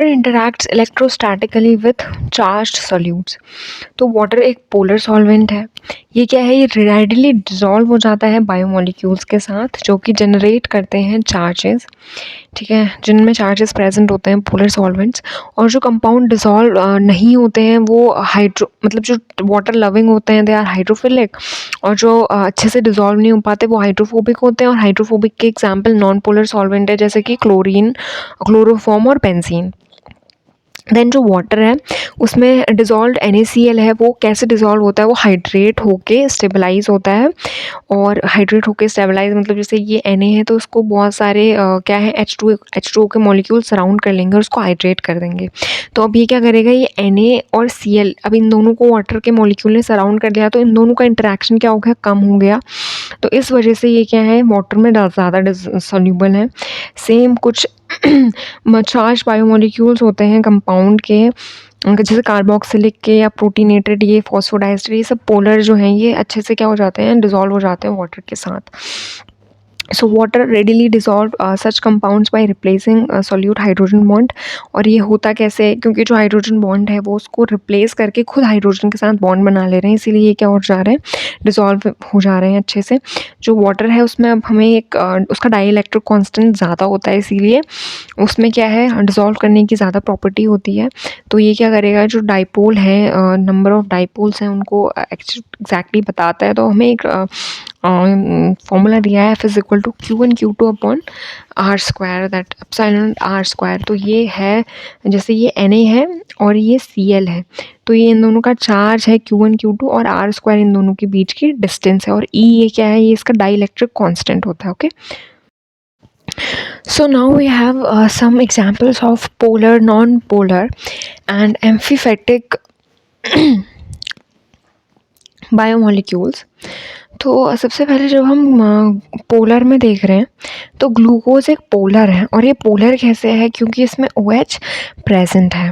Interacts electrostatically with charged solutes. तो water एक polar solvent है। ये क्या है, ये रेडिली डिजॉल्व हो जाता है बायोमोलिक्यूल्स के साथ जो कि जनरेट करते हैं चार्जेस, ठीक है, जिनमें चार्जेस प्रेजेंट होते हैं पोलर सॉल्वेंट्स। और जो कंपाउंड डिसॉल्व नहीं होते हैं वो हाइड्रो मतलब जो वाटर लविंग होते हैं दे आर हाइड्रोफिलिक, और जो अच्छे से डिसॉल्व नहीं हो पाते वो हाइड्रोफोबिक होते हैं। और हाइड्रोफोबिक के एग्जांपल नॉन पोलर सॉल्वेंट है जैसे कि क्लोरीन, क्लोरोफॉर्म और बेंजीन। देन जो वाटर है उसमें डिज़ोल्व्ड NaCl है, वो कैसे डिज़ोल्व होता है, वो हाइड्रेट होके स्टेबलाइज होता है। और हाइड्रेट होके स्टेबलाइज मतलब जैसे ये Na है तो उसको बहुत सारे क्या है H2O के मॉलिक्यूल सराउंड कर लेंगे और उसको हाइड्रेट कर देंगे। तो अब ये क्या करेगा, ये Na और Cl, अब इन दोनों को वाटर के मॉलिक्यूल ने सराउंड कर लिया तो इन दोनों का इंटरेक्शन क्या हो गया, कम हो गया। तो इस वजह से ये क्या है, वाटर में ज़्यादा सॉल्यूबल है। सेम कुछ चार्ज बायोमोलिक्यूल्स होते हैं कंपाउंड के, जैसे कार्बोक्सिलिक के या प्रोटीनेटेड, ये फॉस्फोडाइस्टर, ये सब पोलर जो हैं ये अच्छे से क्या हो जाते हैं, डिज़ोल्व हो जाते हैं वाटर के साथ। So water readily dissolve such compounds by replacing solute hydrogen bond. और ये होता कैसे है, क्योंकि जो हाइड्रोजन बॉन्ड है वो उसको रिप्लेस करके खुद हाइड्रोजन के साथ बॉन्ड बना ले रहे हैं, इसीलिए ये क्या हो जा रहे हैं, डिज़ोल्व हो जा रहे हैं अच्छे से। जो वाटर है उसमें अब हमें एक उसका डाइइलेक्ट्रिक कांस्टेंट ज़्यादा होता है, इसीलिए उसमें क्या है, डिज़ोल्व करने की ज़्यादा प्रॉपर्टी होती है। तो ये क्या करेगा, जो डाइपोल है, नंबर ऑफ़ डाइपोल्स हैं उनको एग्जैक्टली बताता है। तो हमें एक फॉर्मूला दिया है, F = Q1Q2 upon R², that epsilon R²। तो ये है, जैसे ये Na है और ये Cl है, तो ये इन दोनों का चार्ज है Q1Q2 और R² इन दोनों के बीच की डिस्टेंस है। और E ये क्या है, ये इसका डाइइलेक्ट्रिक कांस्टेंट होता है। Okay, so now we have some examples of polar, non-polar and amphipathic biomolecules. तो सबसे पहले जब हम पोलर में देख रहे हैं तो ग्लूकोज एक पोलर है। और ये पोलर कैसे है, क्योंकि इसमें OH प्रेजेंट है।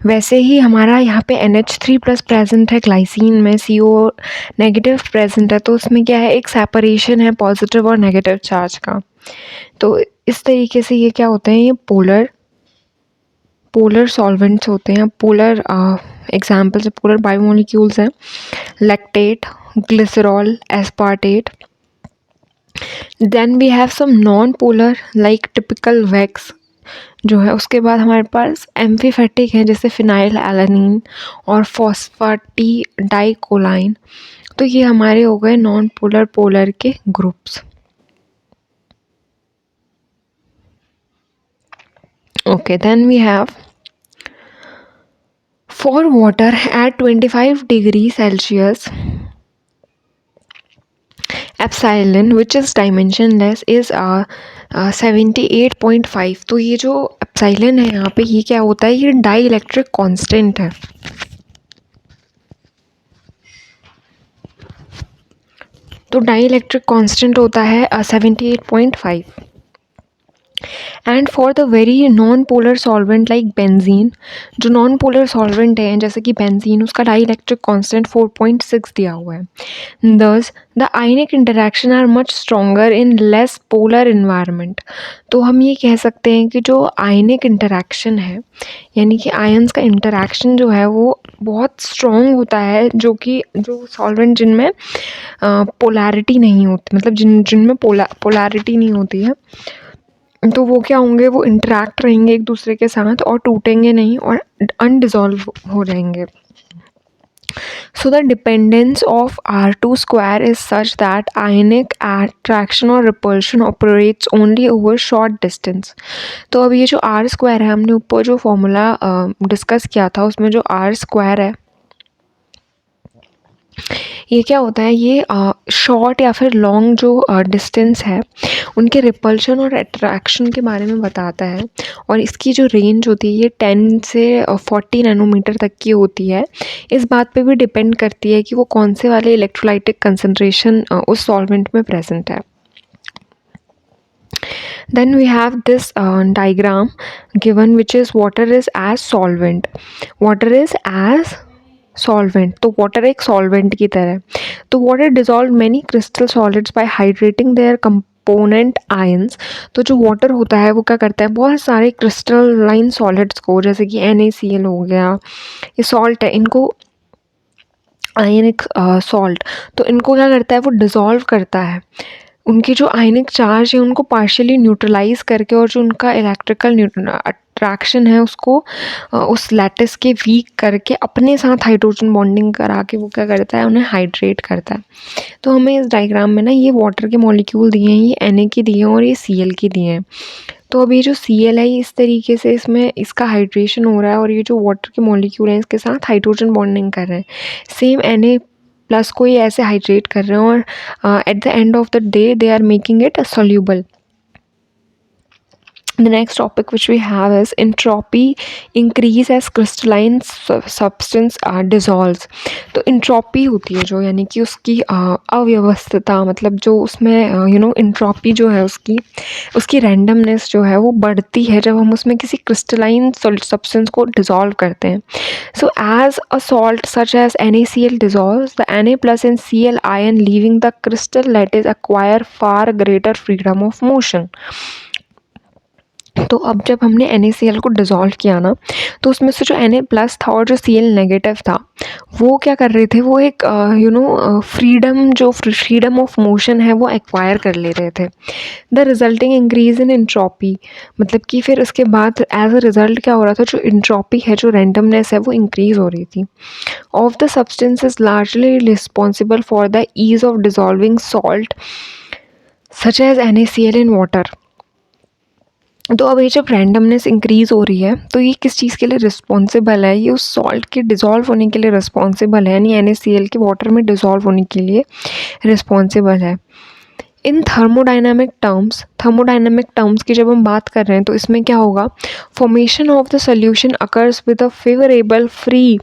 वैसे ही हमारा यहाँ पे NH3+ प्रेजेंट है, ग्लाइसिन में CO नेगेटिव प्रेजेंट है। तो उसमें क्या है, एक सेपरेशन है पॉजिटिव और नेगेटिव चार्ज का। तो इस तरीके से ये क्या होते हैं, ये पोलर सॉल्वेंट्स होते हैं। पोलर एग्जाम्पल्स पोलर बायोमोलिक्यूल्स हैं, lactate, glycerol, aspartate. Then we have some non polar like typical wax जो है। उसके बाद हमारे पास एम्फीफेटिक है जैसे फिनाइल एलानिन और फॉस्फाटीडाइकोलाइन। तो ये हमारे हो गए नॉन पोलर पोलर के groups. Okay, then we have for water at 25 degrees Celsius, epsilon which is dimensionless is 78.5। तो ये जो एप्सिलॉन है यहाँ पे, ये क्या होता है, ये डाइइलेक्ट्रिक कांस्टेंट है। तो डाइइलेक्ट्रिक कांस्टेंट होता है 78.5। And for the very non polar solvent like benzene, जो नॉन पोलर सॉल्वेंट है जैसे कि बेंजीन, उसका डाइइलेक्ट्रिक कांस्टेंट 4.6 दिया हुआ है। Thus the ionic interaction are much stronger in less polar environment. तो हम ये कह सकते हैं कि जो आयनिक इंटरेक्शन है, यानी कि आयंस का इंटरेक्शन जो है वो बहुत स्ट्रॉन्ग होता है, जो कि जो सॉल्वेंट जिनमें पोलैरिटी नहीं होती, मतलब जिनमें पोलैरिटी नहीं होती है, तो वो क्या होंगे, वो इंटरैक्ट रहेंगे एक दूसरे के साथ और टूटेंगे नहीं और अनडिज़ोल्व हो जाएंगे। So the dependence of R2² is such that ionic attraction or repulsion operates only over short distance। तो अब ये जो R² है, हमने ऊपर जो फॉर्मूला डिस्कस किया था उसमें जो R² है, ये क्या होता है, ये शॉर्ट या फिर लॉन्ग जो डिस्टेंस है उनके रिपल्शन और अट्रैक्शन के बारे में बताता है। और इसकी जो रेंज होती है ये 10 से 40 नैनोमीटर तक की होती है। इस बात पे भी डिपेंड करती है कि वो कौन से वाले इलेक्ट्रोलाइटिक कंसनट्रेशन उस सॉल्वेंट में प्रेजेंट है। Then we have this diagram given which is water is as solvent. Water is as solvent, तो वाटर एक सॉल्वेंट की तरह है। तो water dissolve many crystal solids by hydrating their component ions. तो जो वाटर होता है वो क्या करता है, बहुत सारे क्रिस्टलाइन सॉलिड्स को, जैसे कि NaCl हो गया, ये सॉल्ट है, इनको आयनिक सॉल्ट, तो इनको क्या करता है, वो डिज़ोल्व करता है। उनकी जो आयनिक चार्ज है उनको पार्शियली न्यूट्रलाइज करके, और जो उनका इलेक्ट्रिकल अट्रैक्शन है उसको उस लैटिस के वीक करके अपने साथ हाइड्रोजन बॉन्डिंग करा के वो क्या करता है, उन्हें हाइड्रेट करता है। तो हमें इस डायग्राम में ना ये वाटर के मॉलिक्यूल दिए हैं, ये Na की दिए हैं और ये Cl की दिए हैं। तो अब ये जो Cl है इस तरीके से इसमें इसका हाइड्रेशन हो रहा है, और ये जो वाटर के मॉलिक्यूल हैं इसके साथ हाइड्रोजन बॉन्डिंग कर रहे हैं। सेम Na प्लस को ये ऐसे हाइड्रेट कर रहे हैं, और at the end of the day they are making it soluble. The next topic which we have is entropy increase as crystalline substance dissolves. तो entropy होती है जो, यानी कि उसकी अव्यवस्थिता, मतलब जो उसमें entropy जो है उसकी randomness जो है वो बढ़ती है जब हम उसमें किसी crystalline substance को dissolve करते हैं. So as a salt such as NaCl dissolves, the Na plus and Cl ion leaving the crystal lattice acquire far greater freedom of motion. तो अब जब हमने NaCl को डिज़ोल्व किया ना, तो उसमें से जो Na प्लस था और जो Cl नेगेटिव था, वो क्या कर रहे थे, वो एक फ्रीडम ऑफ मोशन है वो एक्वायर कर ले रहे थे। The resulting increase in entropy, मतलब कि फिर उसके बाद एज अ रिजल्ट क्या हो रहा था, जो एंट्रोपी है, जो रैंडमनेस है, वो इंक्रीज हो रही थी। Of the substance is largely responsible for the ease of dissolving salt such as NaCl in water. तो अब ये जब रैंडमनेस इंक्रीज़ हो रही है, तो ये किस चीज़ के लिए रिस्पॉन्सिबल है, ये उस सॉल्ट के डिज़ोल्व होने के लिए रिस्पॉन्सिबल है, यानी NaCl के वाटर में डिज़ोल्व होने के लिए रिस्पॉन्सिबल है। इन थर्मोडाइनमिक टर्म्स की जब हम बात कर रहे हैं, तो इसमें क्या होगा, formation of the solution occurs with a favourable free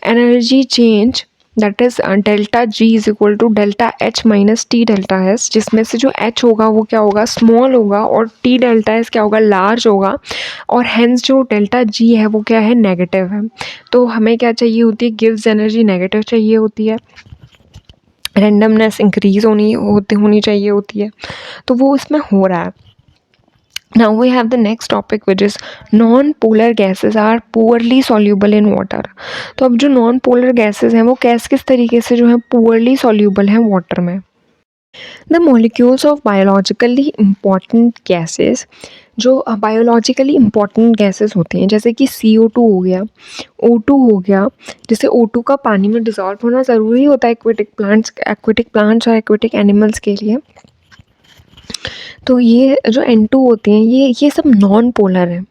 energy change, that is delta G is equal to delta H minus T delta S, जिसमें से जो H होगा वो क्या होगा, स्मॉल होगा, और T डेल्टा S क्या होगा, लार्ज होगा, और हेंस जो डेल्टा G है वो क्या है, नेगेटिव है। तो हमें क्या चाहिए होती है, गिव्स एनर्जी नेगेटिव चाहिए होती है, रैंडमनेस इंक्रीज होनी चाहिए होती है, तो वो इसमें हो रहा है। Now we have the next topic which is non-polar gases are poorly soluble in water. तो अब जो non-polar gases हैं वो किस तरीके से जो है poorly soluble हैं water में। The molecules of biologically important gases, जो बायोलॉजिकली इम्पॉर्टेंट गैसेस होती हैं, जैसे कि CO2 हो गया, O2 हो गया, जैसे O2 का पानी में डिज़ोल्व होना ज़रूरी होता है एक्वेटिक प्लांट्स और एक्वेटिक एनिमल्स के लिए। तो ये जो N2 होती हैं, ये सब नॉन पोलर हैं।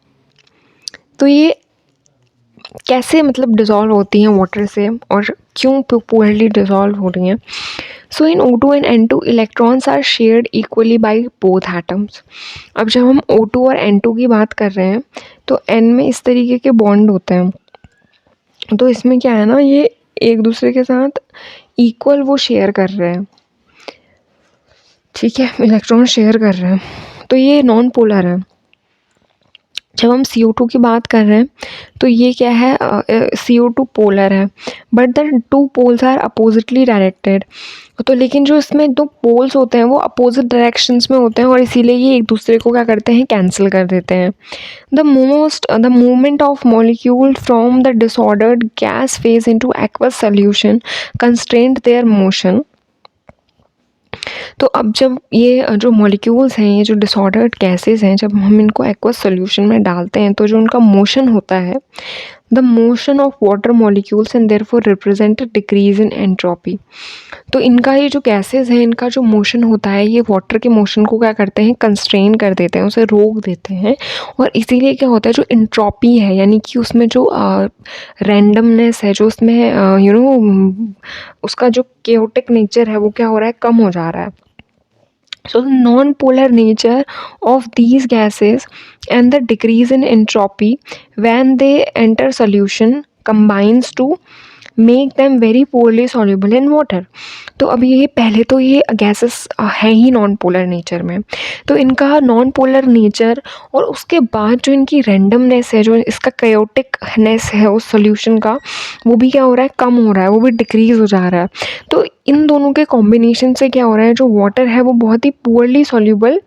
तो ये कैसे मतलब डिज़ोल्व होती हैं वाटर से, और क्यों पोलरली डिज़ोल्व हो रही हैं। So in O2 and N2 electrons are shared equally by both atoms. अब जब हम O2 और N2 की बात कर रहे हैं, तो N में इस तरीके के बॉन्ड होते हैं, तो इसमें क्या है ना, ये एक दूसरे के साथ इक्वल वो शेयर कर रहे हैं, ठीक है, इलेक्ट्रॉन शेयर कर रहे हैं, तो ये नॉन पोलर है। जब हम CO2 की बात कर रहे हैं, तो ये क्या है, CO2 पोलर है, but the two poles are oppositely directed. तो लेकिन जो इसमें दो पोल्स होते हैं वो अपोजिट डायरेक्शंस में होते हैं, और इसीलिए ये एक दूसरे को क्या करते हैं, कैंसिल कर देते हैं। The movement of molecule from the disordered gas phase into aqueous solution constraint there motion. तो अब जब ये जो मॉलिक्यूल्स हैं, ये जो डिसऑर्डर्ड गैसेस हैं, जब हम इनको एक्वस सॉल्यूशन में डालते हैं, तो जो उनका मोशन होता है, the motion of water molecules and therefore represent a decrease in entropy. तो इनका ये जो गैसेस हैं, इनका जो मोशन होता है, ये वाटर के मोशन को क्या करते हैं, कंस्ट्रेन कर देते हैं, उसे रोक देते हैं, और इसीलिए क्या होता है, जो एंट्रोपी है, यानी कि उसमें जो रैंडमनेस है, जो उसमें उसका जो केओटिक नेचर है वो क्या हो रहा है, कम हो जा रहा है। So the non-polar nature of these gases and the decrease in entropy when they enter solution combines to make them very poorly soluble in water. तो अब ये पहले तो ये गैसेस हैं ही नॉन पोलर नेचर में, तो इनका नॉन पोलर नेचर और उसके बाद जो इनकी रैंडमनेस है, जो इसका कायोटिकनेस है उस सॉल्यूशन का, वो भी क्या हो रहा है, कम हो रहा है, वो भी डिक्रीज़ हो जा रहा है। तो इन दोनों के कॉम्बिनेशन से क्या हो रहा है, जो वाटर है वो बहुत ही पुअरली सॉल्युबल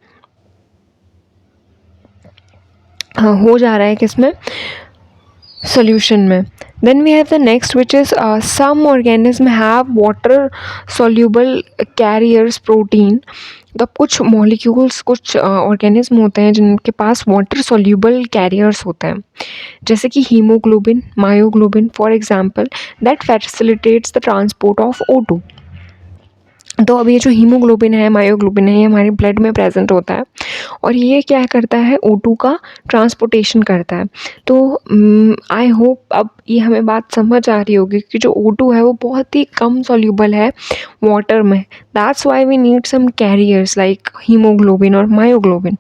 हो जा रहा है किसमें, solution में। Then we have the next, which is some organism have water soluble carriers protein। तो अब कुछ मॉलिक्यूल्स, कुछ ऑर्गेनिज्म होते हैं जिनके पास वाटर सॉल्यूबल कैरियर्स होते हैं, जैसे कि haemoglobin, myoglobin for example, that facilitates the transport of O2। तो अब ये जो हीमोग्लोबिन है, मायोग्लोबिन है, ये हमारे ब्लड में प्रेजेंट होता है और ये क्या करता है, O2 का ट्रांसपोर्टेशन करता है। तो आई होप अब ये हमें बात समझ आ रही होगी कि जो O2 है वो बहुत ही कम सॉल्यूबल है वाटर में। That's why we need some carriers like haemoglobin और myoglobin.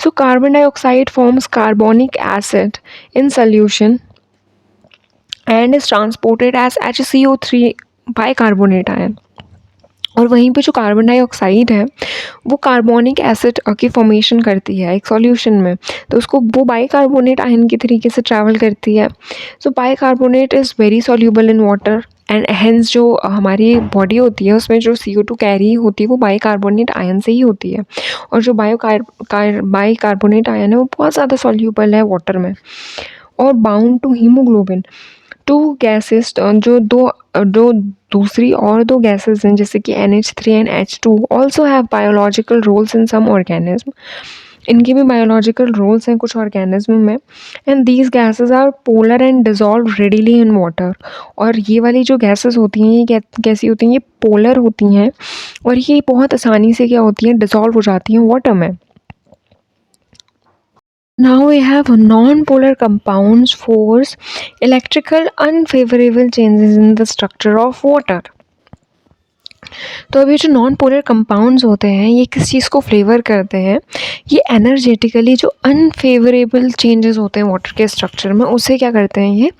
So carbon dioxide forms carbonic acid in solution and is transported as HCO3 bicarbonate ion. और वहीं पे जो कार्बन डाइऑक्साइड है वो कार्बोनिक एसिड की फॉर्मेशन करती है एक सॉल्यूशन में, तो उसको वो बाइकार्बोनेट आयन के तरीके से ट्रैवल करती है। So bicarbonate is very soluble in water and hence जो हमारी बॉडी होती है उसमें जो CO2 कैरी होती है वो बाइकार्बोनेट आयन से ही होती है, और जो बाइकार्बोनेट आयन है वो बहुत ज़्यादा सॉल्यूबल है वाटर में। और bound to haemoglobin, two gases, जो दूसरी और दो गैसेस हैं जैसे कि NH3 and H2 also have biological roles in some organism. इनके भी बायोलॉजिकल रोल्स हैं कुछ ऑर्गेनिज्म में। And these gases are polar and dissolve readily in water. और ये वाली जो गैसेस होती हैं ये कैसी होती हैं, ये पोलर होती हैं और ये बहुत आसानी से क्या होती हैं, डिजॉल्व हो जाती हैं वाटर में। Now we have non-polar compounds force electrical unfavorable changes in the structure of water। तो अभी जो नॉन पोलर कंपाउंड्स होते हैं ये किस चीज़ को फ्लेवर करते हैं, ये एनर्जेटिकली जो अनफेवरेबल चेंजेस होते हैं वाटर के स्ट्रक्चर में उसे क्या करते हैं, ये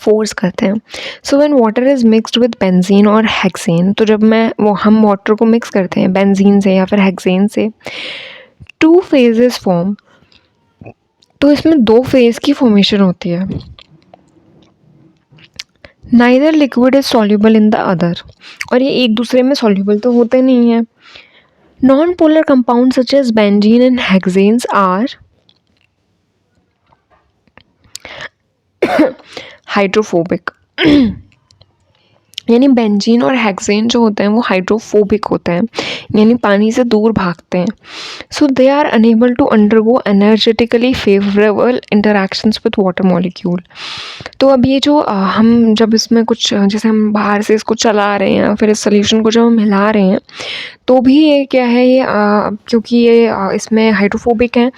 फोर्स करते हैं। So when water is mixed with benzene और हेक्सेन, तो जब हम वाटर को मिक्स करते हैं बेंजीन से या फिर हेक्सेन से, टू फेजेस फॉर्म, तो इसमें दो फेज की फॉर्मेशन होती है। Neither liquid is soluble in the other, और ये एक दूसरे में सॉल्यूबल तो होते नहीं हैं। Non polar compound such as benzene and hexanes are hydrophobic. यानी बेंजीन और हेक्सेन जो होते हैं वो हाइड्रोफोबिक होते हैं, यानी पानी से दूर भागते हैं। So they are unable to undergo energetically favourable interactions with water molecule. तो अब ये जो हम जब इसमें कुछ जैसे हम बाहर से इसको चला रहे हैं फिर इस सोल्यूशन को जब हम हिला रहे हैं तो भी ये क्या है, ये क्योंकि ये इसमें हाइड्रोफोबिक हैं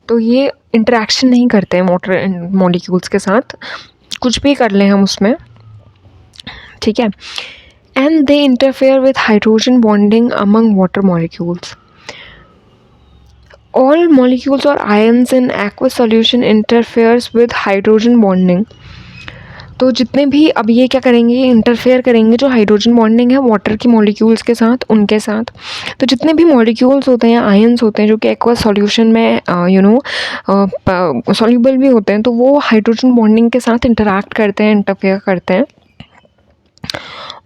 तो ये इंटरैक्शन नहीं करते हैं वाटर मॉलिक्यूल्स के साथ, कुछ भी कर लें हम उसमें, ठीक है। And they interfere with hydrogen bonding among water molecules. All molecules और ions in aqueous solution interferes with hydrogen bonding. तो जितने भी अब ये क्या करेंगे, ये इंटरफेयर करेंगे जो हाइड्रोजन बॉन्डिंग है वाटर की मॉलिक्यूल्स के साथ, उनके साथ। तो जितने भी मॉलिक्यूल्स होते हैं, आयन्स होते हैं जो कि एक्वस सॉल्यूशन में सॉल्यूबल भी होते हैं, तो वो हाइड्रोजन बॉन्डिंग के साथ इंटरैक्ट करते हैं, इंटरफेयर करते हैं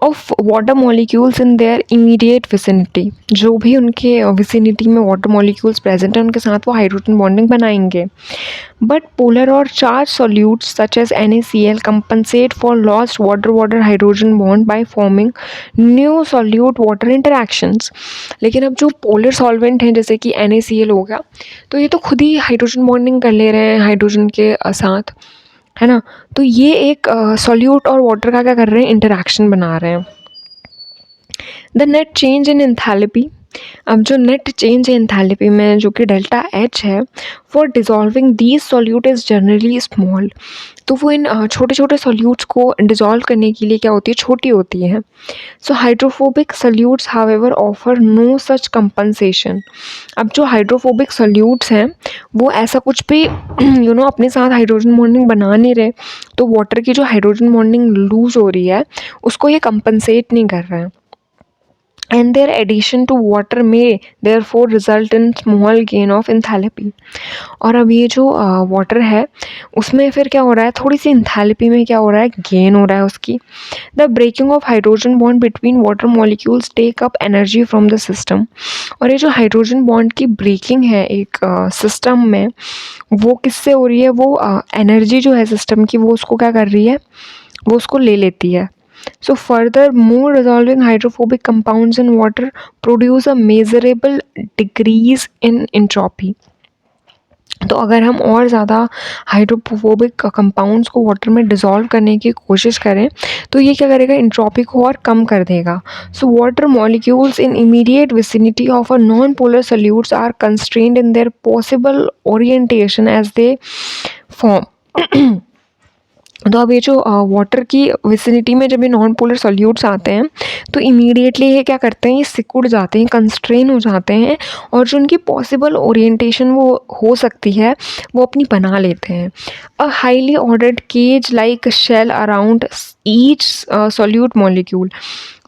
of water molecules in their immediate vicinity. जो भी उनके विसिनिटी में वाटर मॉलिक्यूल्स प्रेजेंट हैं उनके साथ वो हाइड्रोजन बॉन्डिंग बनाएंगे। बट पोलर और charge solutes such as NaCl compensate for lost water water hydrogen bond by forming new solute water interactions. लेकिन अब जो पोलर सॉल्वेंट हैं जैसे कि NaCl हो गया, तो ये तो खुद ही हाइड्रोजन बॉन्डिंग कर ले रहे हैं हाइड्रोजन के साथ, है ना। तो ये एक सॉल्यूट और वाटर का क्या कर रहे हैं, इंटरैक्शन बना रहे हैं। The net change in enthalpy, अब जो नेट चेंज है एंथैल्पी में जो कि डेल्टा H है, for dissolving these solute is generally small. तो वो इन छोटे छोटे सॉल्यूट्स को डिज़ोल्व करने के लिए क्या होती है, छोटी होती है। So hydrophobic solutes however offer no such compensation. अब जो हाइड्रोफोबिक सॉल्यूट्स हैं वो ऐसा कुछ भी अपने साथ हाइड्रोजन बॉन्डिंग बना नहीं रहे, तो वाटर की जो हाइड्रोजन बॉन्डिंग लूज हो रही है उसको ये कंपनसेट नहीं कर रहा है, and their addition to water may therefore result in small gain of enthalpy। और अब ये जो वाटर है उसमें फिर क्या हो रहा है, थोड़ी सी इंथैल्पी में क्या हो रहा है, गेन हो रहा है उसकी। The breaking of hydrogen bond between water molecules take up energy from the system. और ये जो हाइड्रोजन बॉन्ड की ब्रेकिंग है एक सिस्टम में, वो किससे हो रही है, वो एनर्जी जो है सिस्टम की वो उसको क्या कर रही है, वो उसको ले लेती है। So further, more dissolving hydrophobic compounds in water produce a measurable decrease in entropy। तो अगर हम और ज़्यादा हाइड्रोफोबिक कंपाउंड्स को वाटर में डिज़ोल्व करने की कोशिश करें तो ये क्या करेगा, इंट्रोपी को और कम कर देगा। So water molecules in immediate vicinity of a non polar solutes are constrained in their possible orientation as they form. तो अब ये जो वाटर की विसिनिटी में जब ये नॉन पोलर सॉल्यूट्स आते हैं तो इमीडिएटली ये क्या करते हैं, ये सिकुड़ जाते हैं, कंस्ट्रेन हो जाते हैं, और जो उनकी पॉसिबल ओरिएंटेशन वो हो सकती है वो अपनी बना लेते हैं। A highly ordered cage like shell around each solute molecule.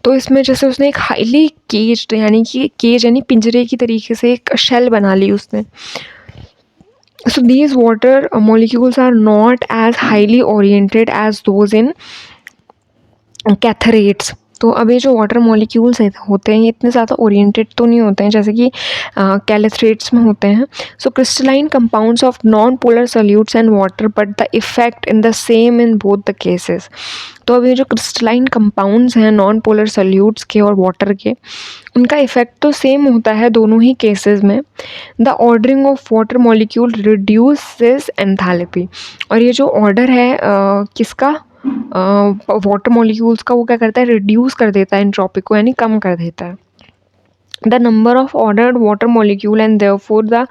तो इसमें जैसे उसने एक हाईली केज यानी पिंजरे की तरीके से एक शेल बना ली उसने। So these water molecules are not as highly oriented as those in कैथरेट्स। तो अब ये जो वाटर मॉलिक्यूल्स होते हैं ये इतने ज़्यादा ओरिएंटेड तो नहीं होते हैं जैसे कि कैलेथरेट्स में होते हैं। So crystalline compounds of non polar solutes and water but the effect in the same in both the cases. तो अब ये जो क्रिस्टलाइन कंपाउंड्स हैं नॉन पोलर सॉल्यूट्स के और वाटर के, उनका इफेक्ट तो सेम होता है दोनों ही केसेस में। The ordering of water molecule reduces enthalpy. और ये जो ऑर्डर है किसका, वाटर मॉलिक्यूल्स का, वो क्या करता है, रिड्यूस कर देता है एंट्रोपी को, यानी कम कर देता है। The number of ordered water molecule and therefore the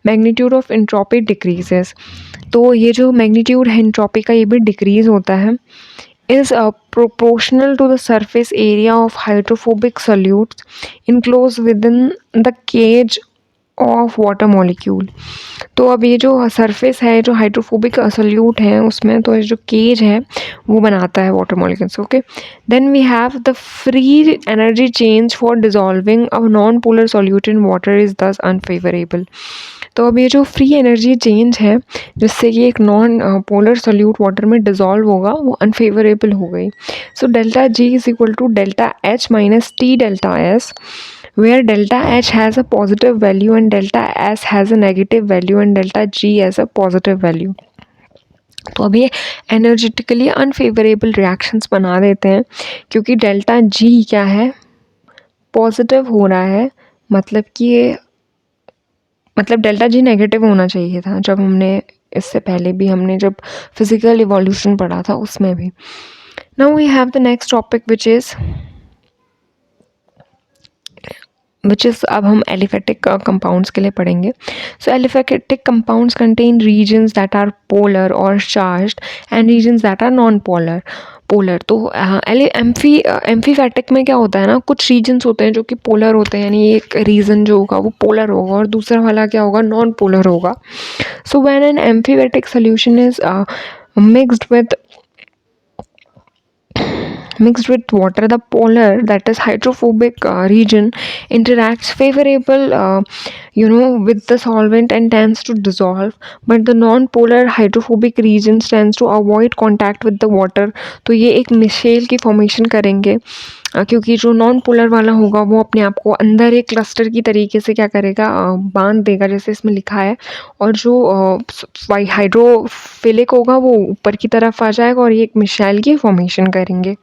magnitude of entropy decreases. तो ये जो मैग्नीट्यूड है एंट्रोपी का ये भी डिक्रीज होता है। is proportional to the surface area of hydrophobic solutes enclosed within the cage of water molecule. तो अब ये जो सरफेस है जो हाइड्रोफोबिक सॉल्यूट है उसमें, तो ये जो केज है वो बनाता है water molecules. Okay, then we have the free energy change for dissolving a non polar solute in water is thus unfavourable. तो अब ये जो फ्री एनर्जी चेंज है जिससे कि एक नॉन पोलर सॉल्यूट वाटर में डिजॉल्व होगा वो अनफेवरेबल हो गई। So delta G is equal to delta H minus T delta S, where delta H has a positive value and delta S has a negative value and delta G has a positive value। तो अब ये energetically unfavourable reactions बना देते हैं क्योंकि delta G क्या है, positive हो रहा है, मतलब कि ये डेल्टा G नेगेटिव होना चाहिए था। जब हमने इससे पहले भी हमने जब फिजिकल इवोल्यूशन पढ़ा था उसमें भी। Now we have the next topic which is अब हम एलिफेटिक कंपाउंड्स के लिए पढ़ेंगे। So aliphatic compounds contain regions that are polar और charged and regions that are non polar. तो एम्फीफैटिक में क्या होता है ना, कुछ रीजन्स होते हैं जो कि पोलर होते हैं, यानी एक रीजन जो होगा वो पोलर होगा और दूसरा वाला क्या होगा, नॉन पोलर होगा। So when an amphipathic solution is mixed with water, the polar, that is hydrophobic region interacts favorable with the solvent and tends to dissolve, but the non-polar hydrophobic region tends to avoid contact with the water। तो ये एक Michel की formation करेंगे क्योंकि जो non polar वाला होगा वो अपने आप को अंदर एक क्लस्टर की तरीके से क्या करेगा, बांध देगा जैसे इसमें लिखा है, और जो हाइड्रोफिलिक होगा वो ऊपर की तरफ आ जाएगा और ये एक मिशेल की फॉर्मेशन करेंगे।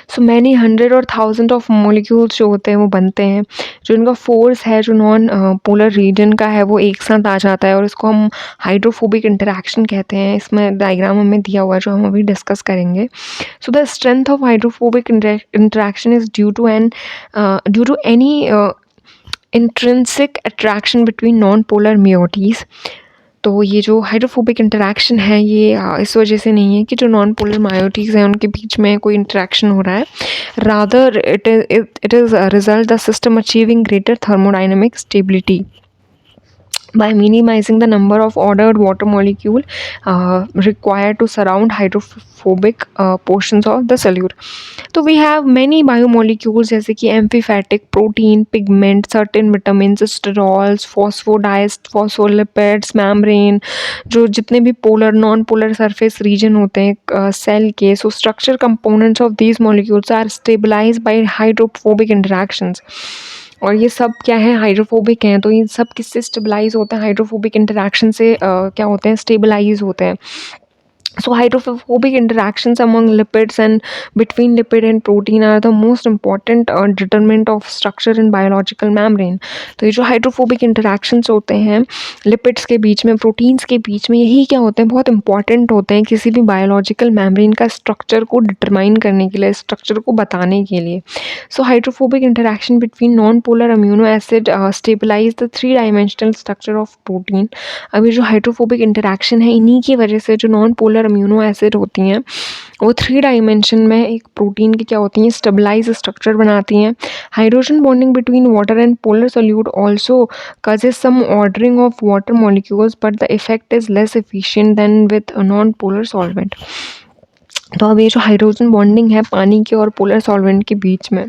सो मैनी हंड्रेड और थाउजेंड ऑफ मॉलिक्यूल्स जो होते हैं वो बनते हैं, जो इनका फोर्स है जो नॉन पोलर रीजन का है वो एक साथ आ जाता है और इसको हम हाइड्रोफोबिक इंटरेक्शन कहते हैं। इसमें डायग्राम हमें दिया हुआ है जो हम अभी डिस्कस करेंगे। So the strength of hydrophobic interaction is due to any intrinsic attraction between non polar moieties. तो ये जो हाइड्रोफोबिक इंटरेक्शन है ये इस वजह से नहीं है कि जो नॉन पोलर मायोटीज़ हैं उनके बीच में कोई इंटरेक्शन हो रहा है, rather it is result the system achieving greater thermodynamic stability. by minimizing the number of ordered water molecule required to surround hydrophobic portions of the solute. तो we have many biomolecules जैसे कि amphipathic protein pigment certain vitamin sterols फॉस्फोडाइस्ट phospholipids membrane जो जितने भी polar non polar surface region होते हैं cell के so structure components of these molecules are stabilize by hydrophobic interactions और ये सब क्या है हाइड्रोफोबिक हैं तो ये सब किससे स्टेबलाइज होते हैं हाइड्रोफोबिक इंटरैक्शन से क्या होते हैं स्टेबलाइज होते हैं. So hydrophobic interactions among lipids and between lipid and protein are the most important determinant of structure in biological membrane. तो ये जो हाइड्रोफोबिक इंटरैक्शंस होते हैं लिपिड्स के बीच में प्रोटीन्स के बीच में यही क्या होते हैं बहुत इंपॉर्टेंट होते हैं किसी भी बायोलॉजिकल मेम्ब्रेन का स्ट्रक्चर को डिटरमाइन करने के लिए स्ट्रक्चर को बताने के लिए. So hydrophobic interaction between non polar amino acid stabilize the 3 dimensional structure of protein. अब ये जो हाइड्रोफोबिक इंटरैक्शन है इन्हीं की वजह से जो नॉन पोलर अम्यूनो एसिड होती हैं वो 3 डायमेंशन में एक प्रोटीन की क्या होती हैं स्टेबलाइज स्ट्रक्चर बनाती हैं. Hydrogen bonding between water and polar solute also causes some ordering of water molecules but the effect is less efficient than with a non-polar solvent. तो अब ये जो हाइड्रोजन बॉन्डिंग है पानी के और पोलर सॉल्वेंट के बीच में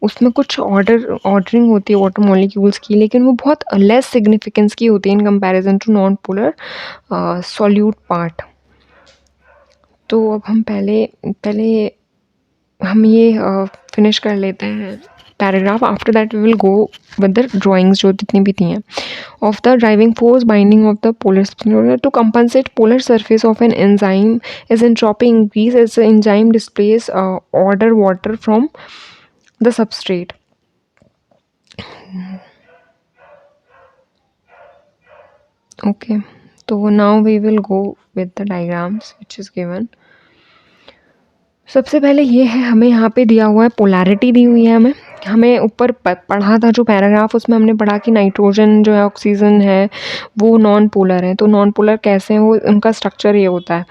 उसमें कुछ ऑर्डरिंग होती है वाटर मॉलिक्यूल्स की लेकिन वो बहुत लेस सिग्निफिकेंस की होती है in comparison to non polar solute part. तो अब हम पहले हम ये फिनिश कर लेते हैं paragraph. After that we will go with the drawings जो जितनी भी थी हैं. Of the driving force binding of the polar to compensate polar surface of an enzyme is entropy increase as the enzyme displace order water from the substrate. Okay, तो now we will go with the diagrams which is given. सबसे पहले ये है हमें यहाँ पे दिया हुआ है पोलैरिटी दी हुई है हमें ऊपर पढ़ा था जो पैराग्राफ उसमें हमने पढ़ा कि नाइट्रोजन जो है ऑक्सीजन है वो नॉन पोलर है. तो नॉन पोलर कैसे हैं वो उनका स्ट्रक्चर ये होता है.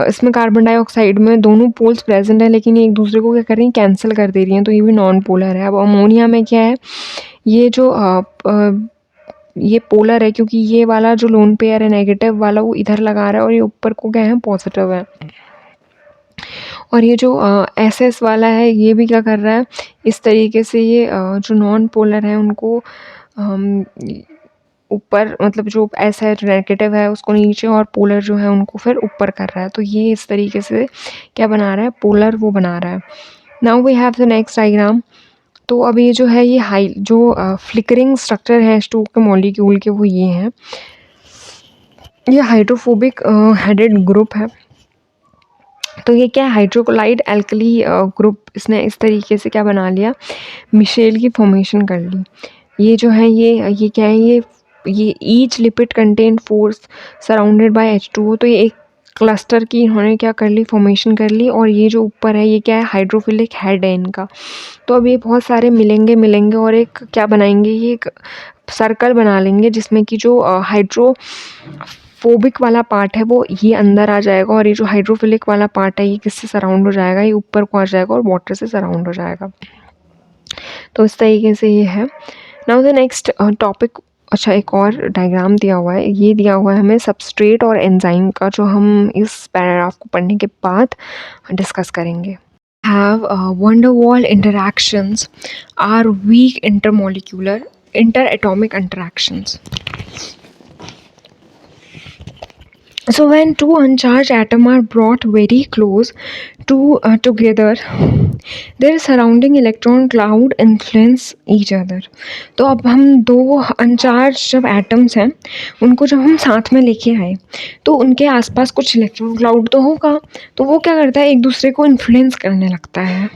इसमें कार्बन डाइऑक्साइड में दोनों पोल्स प्रेजेंट है लेकिन एक दूसरे को क्या कर रही हैं कैंसिल कर दे रही हैं तो ये भी नॉन पोलर है. अब अमोनिया में क्या है ये जो ये पोलर है क्योंकि ये वाला जो लोन पेयर है नेगेटिव वाला वो इधर लगा रहा है और ये ऊपर को क्या है पॉजिटिव है. और ये जो एस वाला है ये भी क्या कर रहा है इस तरीके से ये जो नॉन पोलर है उनको ऊपर मतलब जो एस है नेगेटिव है उसको नीचे और पोलर जो है उनको फिर ऊपर कर रहा है. तो ये इस तरीके से क्या बना रहा है पोलर वो बना रहा है. Now we have the next diagram. तो अब ये जो है ये जो फ्लिकरिंग स्ट्रक्चर है H2O के मॉलिक्यूल के वो ये हैं. ये हाइड्रोफोबिक हेडेड ग्रुप है. तो ये क्या है हाइड्रोक्लोराइड एल्कली ग्रुप इसने इस तरीके से क्या बना लिया मिशेल की फॉर्मेशन कर ली. ये जो है ये क्या है ये each lipid contain force surrounded by H2O. तो ये एक क्लस्टर की इन्होंने क्या कर ली फॉर्मेशन कर ली और ये जो ऊपर है ये क्या है हाइड्रोफिलिक हेड है इनका. तो अब ये बहुत सारे मिलेंगे और एक क्या बनाएंगे ये एक सर्कल बना लेंगे जिसमें कि जो हाइड्रोफोबिक वाला पार्ट है वो ये अंदर आ जाएगा और ये जो हाइड्रोफिलिक वाला पार्ट है ये किससे सराउंड हो जाएगा ये ऊपर को आ जाएगा और वाटर से सराउंड हो जाएगा. तो इस तरीके से ये है. Now the next topic. अच्छा एक और डायग्राम दिया हुआ है ये दिया हुआ है हमें सबस्ट्रेट और एंजाइम का जो हम इस पैराग्राफ को पढ़ने के बाद डिस्कस करेंगे. Have van der Waals interactions are weak intermolecular interatomic interactions. So when two uncharged atoms are brought very close together, their surrounding electron cloud influence each other. तो अब हम दो अनचार्ज जब एटम्स हैं उनको जब हम साथ में लेके आए तो उनके आसपास कुछ इलेक्ट्रॉन क्लाउड तो होगा तो वो क्या करता है एक दूसरे को इन्फ्लुएंस करने लगता है.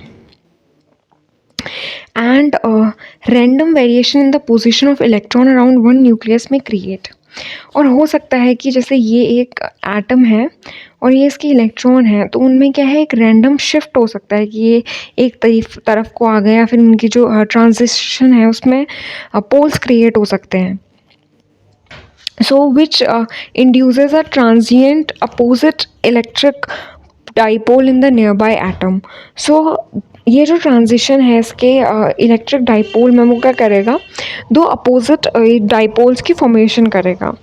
And random variation in the position of electron around one nucleus में क्रिएट. और हो सकता है कि जैसे ये एक एटम है और ये इसकी इलेक्ट्रॉन है तो उनमें क्या है एक रैंडम शिफ्ट हो सकता है कि ये एक तरफ को आ गया फिर उनकी जो ट्रांजिशन है उसमें पोल्स क्रिएट हो सकते हैं. So which induces a transient opposite electric dipole in the nearby atom. So ये जो ट्रांजिशन है इसके इलेक्ट्रिक डाइपोल में वो क्या करेगा, दो अपोजिट डाइपोल्स की फॉर्मेशन करेगा।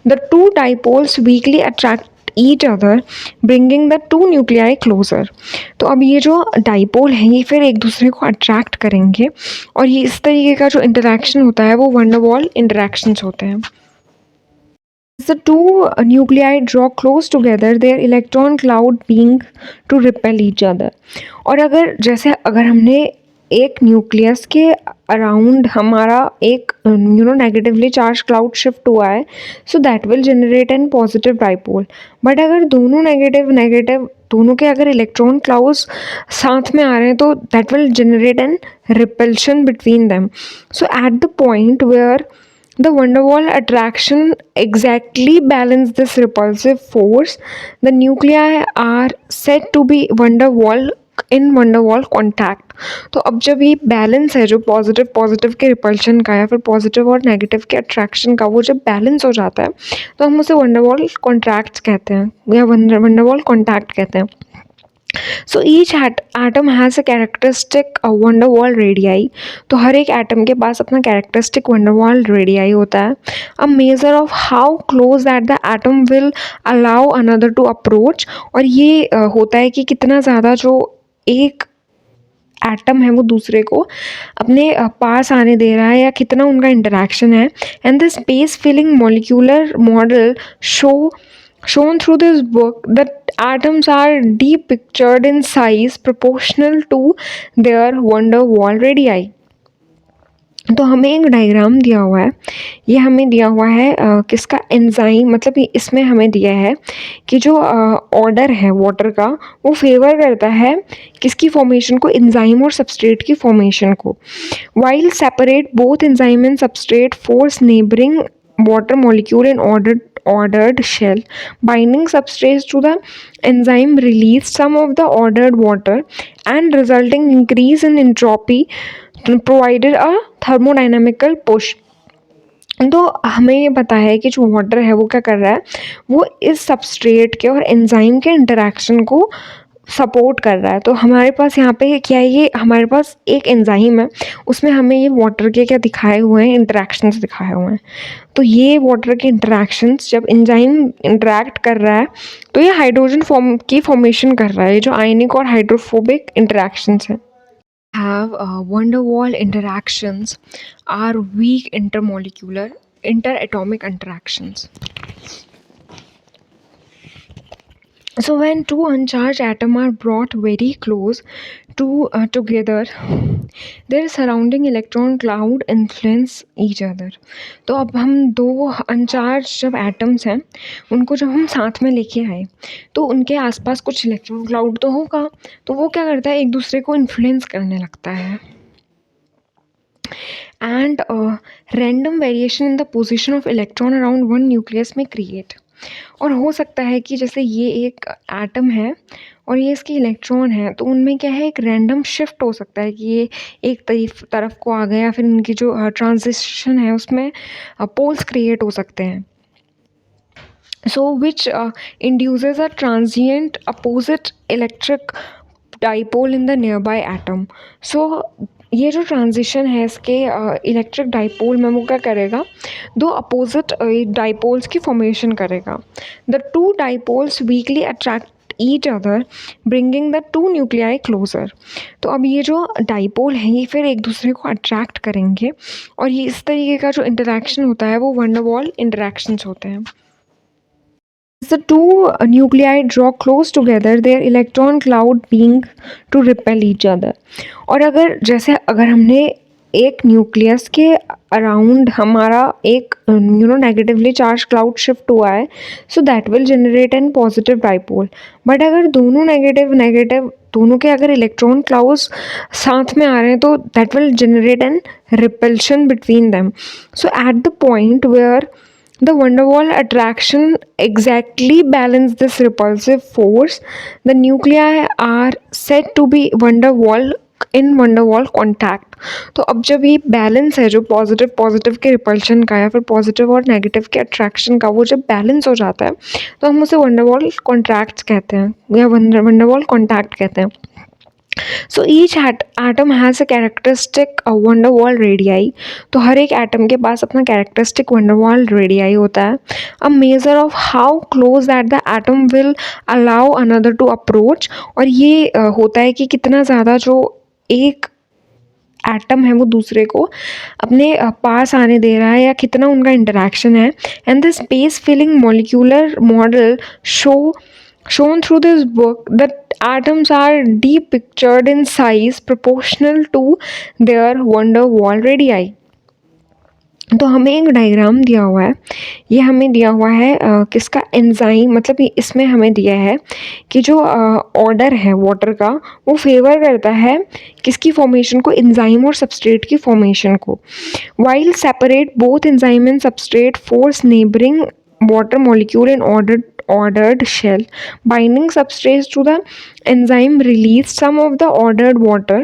The two dipoles weakly attract each other bringing the two nuclei closer. तो अब ये जो डाइपोल हैं ये फिर एक दूसरे को अट्रैक्ट करेंगे और ये इस तरीके का जो इंटरेक्शन होता है वो वंडर वॉल इंटरेक्शंस होते हैं। The two nuclei draw close together, their electron cloud being to repel each other. और अगर हमने एक न्यूक्लियस के अराउंड हमारा एक नेगेटिवली चार्ज क्लाउड शिफ्ट हुआ है, so that will generate N positive dipole. But अगर दोनों नेगेटिव नेगेटिव दोनों के अगर इलेक्ट्रॉन क्लाउड्स साथ में आ रहे हैं तो that will generate an repulsion between them. So at the point where the van der Waal attraction exactly balance this repulsive force, the nuclei are said to be van der Waal in van der Waal contact. तो अब जब ये balance है जो positive positive के repulsion का या फिर पॉजिटिव और नेगेटिव के अट्रैक्शन का, वो जब बैलेंस हो जाता है तो हम उसे van der Waal कॉन्ट्रैक्ट्स कहते हैं या van der Waal कॉन्टैक्ट कहते हैं। So each atom has a characteristic van der Waal radii. तो हर एक एटम के पास अपना characteristic van der Waal radii होता है। A measure of how close that the atom will allow another to approach. और ये होता है कि कितना ज़्यादा जो एक एटम है वो दूसरे को अपने पास आने दे रहा है या कितना उनका इंटरेक्शन है। And the space filling molecular model shown through this book that atoms are depictured in size proportional to their van der Waal radii। तो हमें एक डायग्राम दिया हुआ है, ये हमें दिया हुआ है किसका, एंजाइम, मतलब इसमें हमें दिया है कि जो ऑर्डर है वाटर का वो फेवर करता है किसकी फॉर्मेशन को, एंजाइम और सबस्ट्रेट की फॉर्मेशन को। While separate both enzyme and substrate force neighbouring water molecule in ordered shell. Binding substrates to the enzyme release some of the ordered water and resulting increase in entropy provided a thermodynamical push। तो हमें ये पता है कि जो water है वो क्या कर रहा है, वो इस सबस्ट्रेट के और एंजाइम के इंटरेक्शन को सपोर्ट कर रहा है। तो हमारे पास यहाँ पे क्या है, ये हमारे पास एक एंजाइम है, उसमें हमें ये वाटर के क्या दिखाए हुए हैं, इंटरेक्शंस दिखाए हुए हैं। तो ये वाटर के इंटरेक्शंस जब एंजाइम इंटरेक्ट कर रहा है तो ये हाइड्रोजन की फॉर्मेशन कर रहा है, ये जो आयनिक और हाइड्रोफोबिक इंटरेक्शंस हैं। Have van der Waal interactions are weak intermolecular interatomic interactions. So when two uncharged atoms are brought very close together, their surrounding electron cloud influence each other। तो अब हम दो अनचार्ज जब एटम्स हैं उनको जब हम साथ में लेके आए तो उनके आसपास कुछ इलेक्ट्रॉन क्लाउड तो होगा, तो वो क्या करता है, एक दूसरे को इन्फ्लुएंस करने लगता है। And random variation in the position of electron around one nucleus में क्रिएट। और हो सकता है कि जैसे ये एक एटम है और ये इसके इलेक्ट्रॉन है, तो उनमें क्या है, एक रैंडम शिफ्ट हो सकता है कि ये एक तरफ को आ गया या फिर इनकी जो ट्रांजिशन है उसमें पोल्स क्रिएट हो सकते हैं। So which induces a transient opposite electric dipole in the nearby atom. So ये जो ट्रांजिशन है इसके इलेक्ट्रिक डाइपोल में वो क्या करेगा, दो अपोजिट डाइपोल्स की फॉर्मेशन करेगा। The two dipoles weakly attract each other bringing the two nuclei closer. तो अब ये जो डाइपोल हैं ये फिर एक दूसरे को अट्रैक्ट करेंगे और ये इस तरीके का जो इंटरेक्शन होता है वो van der Waal इंटरेक्शंस होते हैं। The two nuclei draw close together, their electron cloud being to repel each other। और अगर हमने एक न्यूक्लियस के अराउंड हमारा एक नेगेटिवली चार्ज क्लाउड शिफ्ट हुआ है, so that will generate N positive dipole. But अगर दोनों नेगेटिव नेगेटिव दोनों के अगर इलेक्ट्रॉन क्लाउड्स साथ में आ रहे हैं तो that will generate an repulsion between them. So at the point where the van der Waal attraction exactly balance this repulsive force, the nuclei are said to be van der Waal in van der Waal contact. तो अब जब ये balance है जो positive positive के repulsion का या फिर पॉजिटिव और नेगेटिव के अट्रैक्शन का, वो जब बैलेंस हो जाता है तो हम उसे van der Waal कॉन्ट्रैक्ट्स कहते हैं या van der Waal कॉन्टैक्ट कहते हैं। So each atom has a characteristic van der Waals radii. तो हर एक एटम के पास अपना कैरेक्टरिस्टिक वंडरवॉल रेडियाई होता है। A measure of how close that the atom will allow another to approach. और ये होता है कि कितना ज़्यादा जो एक एटम है वो दूसरे को अपने पास आने दे रहा है या कितना उनका इंटरेक्शन है। And the space filling molecular model shown through this book that atoms are depictured in size proportional to their van der Waal radii। तो हमें एक डायग्राम दिया हुआ है, ये हमें दिया हुआ है किसका, एंजाइम, मतलब इसमें हमें दिया है कि जो ऑर्डर है वाटर का वो फेवर करता है किसकी फॉर्मेशन को, एंजाइम और सबस्ट्रेट की फॉर्मेशन को। While separate both enzyme and substrate force neighbouring water molecule in ordered shell. Binding substrates to the enzyme release some of the ordered water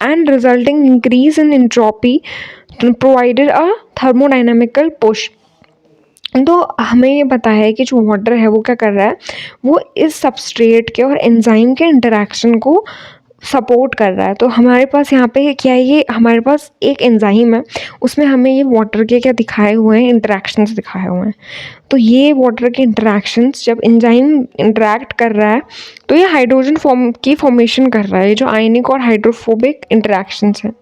and resulting increase in entropy provided a thermodynamical push। तो हमें ये पता है कि जो water है वो क्या कर रहा है, वो इस सबस्ट्रेट के और एंजाइम के इंटरेक्शन को सपोर्ट कर रहा है। तो हमारे पास यहाँ पे क्या है, ये हमारे पास एक एंजाइम है, उसमें हमें ये वाटर के क्या दिखाए हुए हैं, इंटरेक्शंस दिखाए हुए हैं। तो ये वाटर के इंटरेक्शंस जब एंजाइम इंटरेक्ट कर रहा है तो ये हाइड्रोजन फॉर्मेशन कर रहा है, जो आयनिक और हाइड्रोफोबिक इंटरेक्शंस हैं।